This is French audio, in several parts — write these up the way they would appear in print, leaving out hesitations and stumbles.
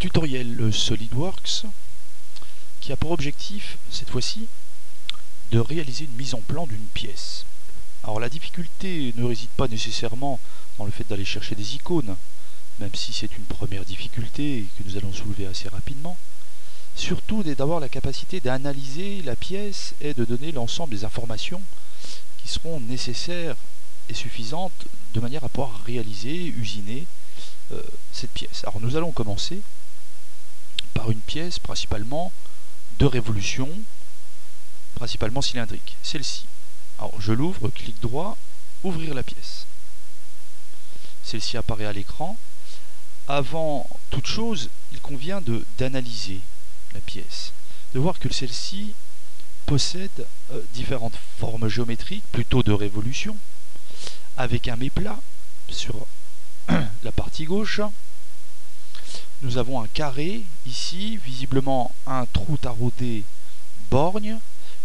Tutoriel SolidWorks qui a pour objectif, cette fois-ci, de réaliser une mise en plan d'une pièce. Alors la difficulté ne réside pas nécessairement dans le fait d'aller chercher des icônes, même si c'est une première difficulté que nous allons soulever assez rapidement. Surtout d'avoir la capacité d'analyser la pièce et de donner l'ensemble des informations qui seront nécessaires et suffisantes de manière à pouvoir réaliser, usiner cette pièce. Alors nous allons commencer par une pièce principalement de révolution, principalement cylindrique, celle-ci. Alors je l'ouvre, clic droit, ouvrir la pièce. Celle-ci apparaît à l'écran. Avant toute chose, il convient d'analyser la pièce, de voir que celle-ci possède différentes formes géométriques, plutôt de révolution, avec un méplat sur la partie gauche. Nous avons un carré ici, visiblement un trou taraudé borgne,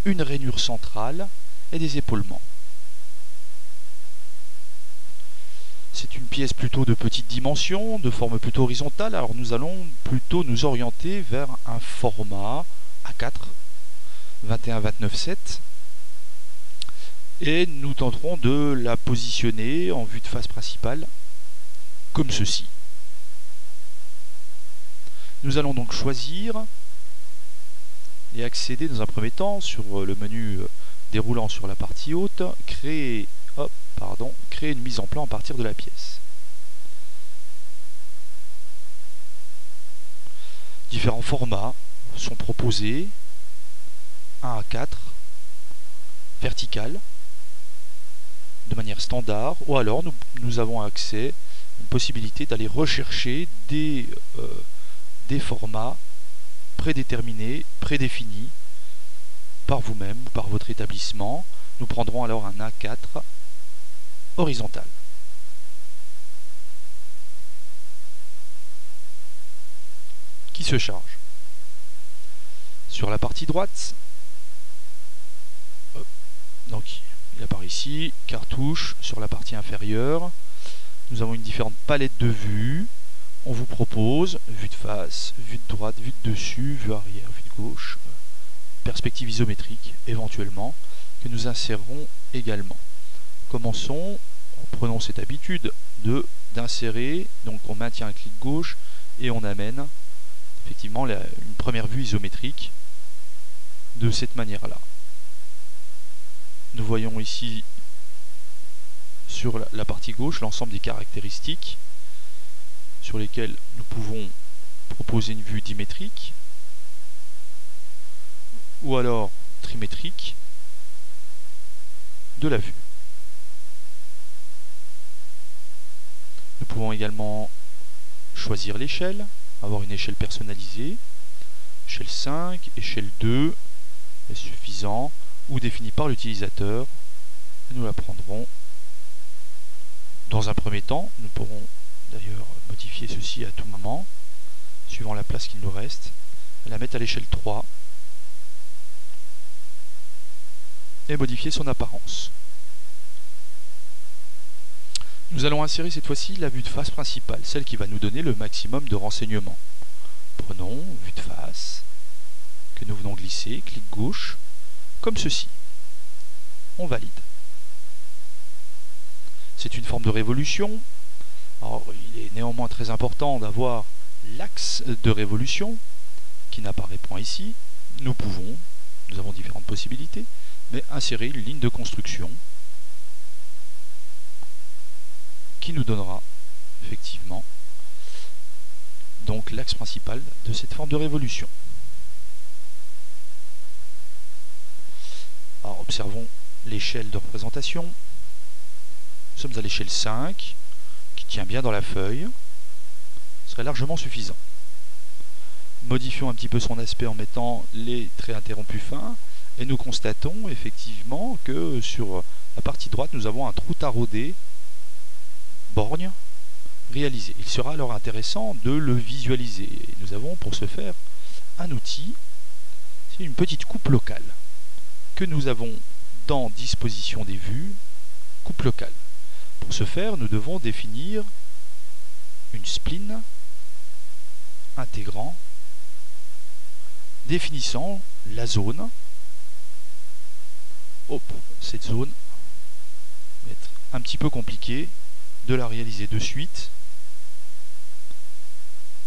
une rainure centrale et des épaulements. C'est une pièce plutôt de petite dimension, de forme plutôt horizontale, alors nous allons plutôt nous orienter vers un format A4, 21-29-7, et nous tenterons de la positionner en vue de face principale, comme ceci. Nous allons donc choisir et accéder dans un premier temps sur le menu déroulant sur la partie haute, créer une mise en plan à partir de la pièce. Différents formats sont proposés, un A4, vertical, de manière standard, ou alors nous avons accès à une possibilité d'aller rechercher des formats prédéterminés, prédéfinis par vous-même ou par votre établissement. Nous prendrons alors un A4 horizontal. Qui se charge. Sur la partie droite, donc il apparaît ici, cartouche sur la partie inférieure. Nous avons une différente palette de vues. On vous propose vue de face, vue de droite, vue de dessus, vue arrière, vue de gauche, perspective isométrique éventuellement, que nous insérerons également. Commençons, prenons cette habitude d'insérer, donc on maintient un clic gauche et on amène effectivement une première vue isométrique de cette manière-là. Nous voyons ici sur la partie gauche l'ensemble des caractéristiques sur lesquelles nous pouvons proposer une vue dimétrique ou alors trimétrique de la vue. Nous pouvons également choisir l'échelle, avoir une échelle personnalisée, échelle 5, échelle 2 est suffisant ou définie par l'utilisateur. Nous la prendrons dans un premier temps. Nous pourrons d'ailleurs modifier ceci à tout moment, suivant la place qu'il nous reste, et la mettre à l'échelle 3 et modifier son apparence. Nous allons insérer cette fois-ci la vue de face principale, celle qui va nous donner le maximum de renseignements. Prenons vue de face, que nous venons glisser, clic gauche, comme ceci. On valide. C'est une forme de révolution. Alors, il est néanmoins très important d'avoir l'axe de révolution, qui n'apparaît point ici. Nous avons différentes possibilités, mais insérer une ligne de construction qui nous donnera effectivement donc l'axe principal de cette forme de révolution. Alors observons l'échelle de représentation. Nous sommes à l'échelle 5, qui tient bien dans la feuille, ce serait largement suffisant. Modifions un petit peu son aspect en mettant les traits interrompus fins, et nous constatons effectivement que sur la partie droite, nous avons un trou taraudé borgne réalisé. Il sera alors intéressant de le visualiser. Et nous avons pour ce faire un outil, c'est une petite coupe locale que nous avons dans disposition des vues, coupe locale. Pour ce faire, nous devons définir une spline intégrant, définissant la zone. Hop, cette zone va être un petit peu compliquée de la réaliser de suite,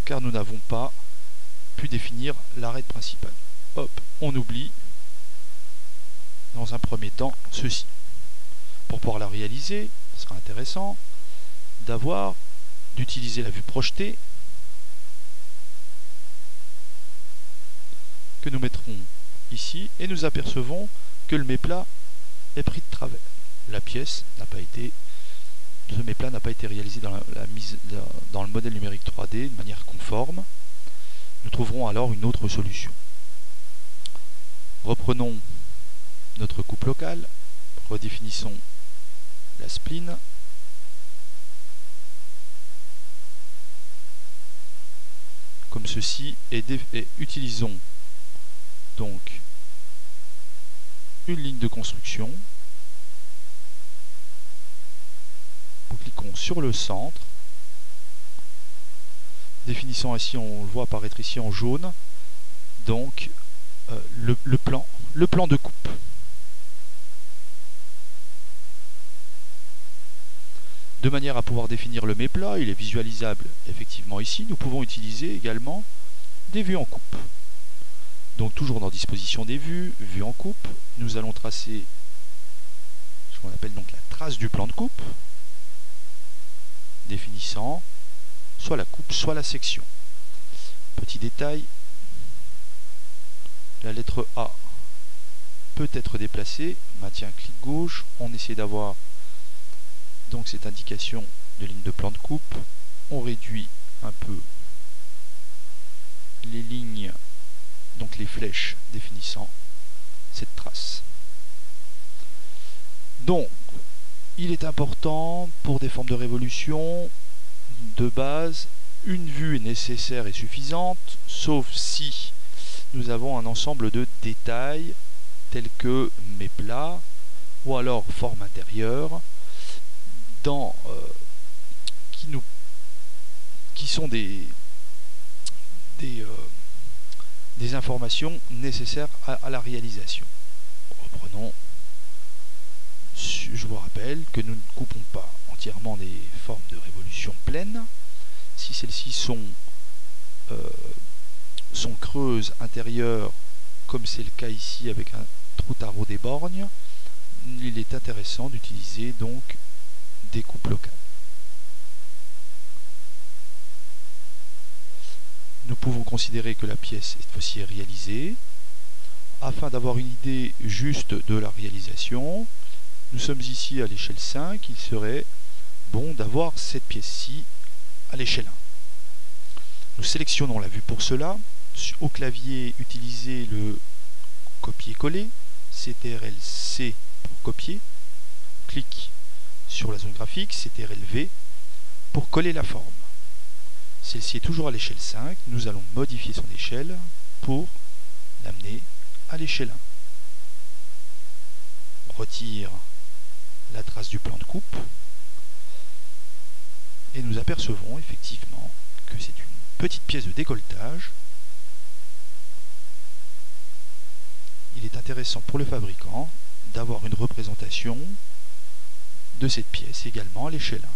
car nous n'avons pas pu définir l'arête principale. Hop, on oublie dans un premier temps ceci. Pour pouvoir la réaliser, ce sera intéressant d'utiliser la vue projetée que nous mettrons ici, et nous apercevons que le méplat est pris de travers. La pièce n'a pas été, ce méplat n'a pas été réalisé dans le modèle numérique 3D de manière conforme. Nous trouverons alors une autre solution. Reprenons notre coupe locale, redéfinissons la spline, comme ceci, et utilisons donc une ligne de construction. Nous cliquons sur le centre, définissant ainsi, on le voit apparaître ici en jaune, donc le plan de coupe. De manière à pouvoir définir le méplat, il est visualisable effectivement ici. Nous pouvons utiliser également des vues en coupe. Donc toujours dans disposition des vues, vue en coupe, nous allons tracer ce qu'on appelle donc la trace du plan de coupe, définissant soit la coupe, soit la section. Petit détail, la lettre A peut être déplacée, maintien clic gauche, on essaie d'avoir donc cette indication de ligne de plan de coupe, on réduit un peu les lignes, donc les flèches définissant cette trace. Donc, il est important pour des formes de révolution, de base, une vue est nécessaire et suffisante, sauf si nous avons un ensemble de détails tels que méplat ou alors forme intérieure, qui sont des informations nécessaires à la réalisation. Reprenons. Je vous rappelle que nous ne coupons pas entièrement des formes de révolution pleines. Si celles-ci sont creuses intérieures, comme c'est le cas ici avec un trou tarot des borgnes, il est intéressant d'utiliser donc des coupes locales. Nous pouvons considérer que la pièce cette fois-ci est réalisée. Afin d'avoir une idée juste de la réalisation, nous sommes ici à l'échelle 5, il serait bon d'avoir cette pièce-ci à l'échelle 1. Nous sélectionnons la vue pour cela. Au clavier, utilisez le copier-coller, CTRL-C pour copier, clic sur la zone graphique, CTRL-V pour coller la forme. Celle-ci est toujours à l'échelle 5, nous allons modifier son échelle pour l'amener à l'échelle 1. On retire la trace du plan de coupe et nous apercevons effectivement que c'est une petite pièce de décolletage. Il est intéressant pour le fabricant d'avoir une représentation de cette pièce également à l'échelle 1.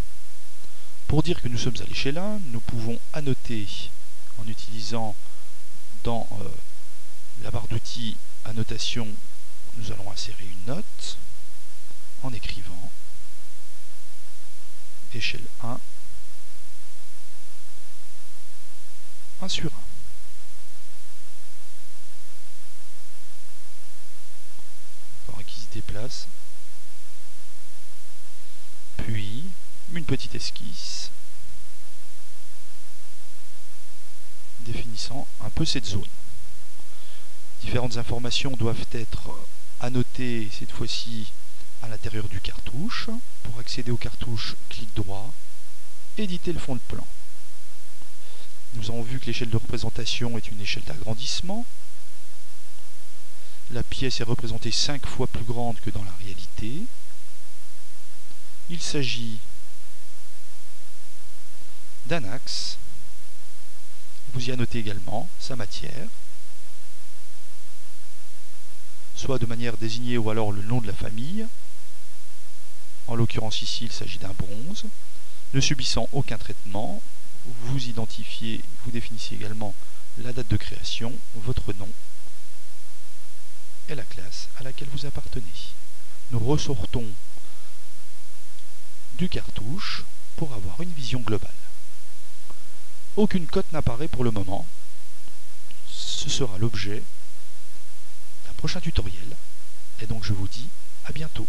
Pour dire que nous sommes à l'échelle 1, nous pouvons annoter en utilisant dans la barre d'outils annotation, nous allons insérer une note en écrivant échelle 1, 1 sur 1. Qui se déplace, puis une petite esquisse définissant un peu cette zone. Différentes informations doivent être annotées cette fois-ci à l'intérieur du cartouche. Pour accéder au cartouche, clic droit, éditer le fond de plan. Nous avons vu que l'échelle de représentation est une échelle d'agrandissement. La pièce est représentée 5 fois plus grande que dans la réalité. Il s'agit d'un axe. Vous y annotez également sa matière, soit de manière désignée ou alors le nom de la famille. En l'occurrence ici, il s'agit d'un bronze. Ne subissant aucun traitement, vous identifiez, vous définissez également la date de création, votre nom et la classe à laquelle vous appartenez. Nous ressortons du cartouche pour avoir une vision globale. Aucune cote n'apparaît pour le moment. Ce sera l'objet d'un prochain tutoriel. Et donc je vous dis à bientôt.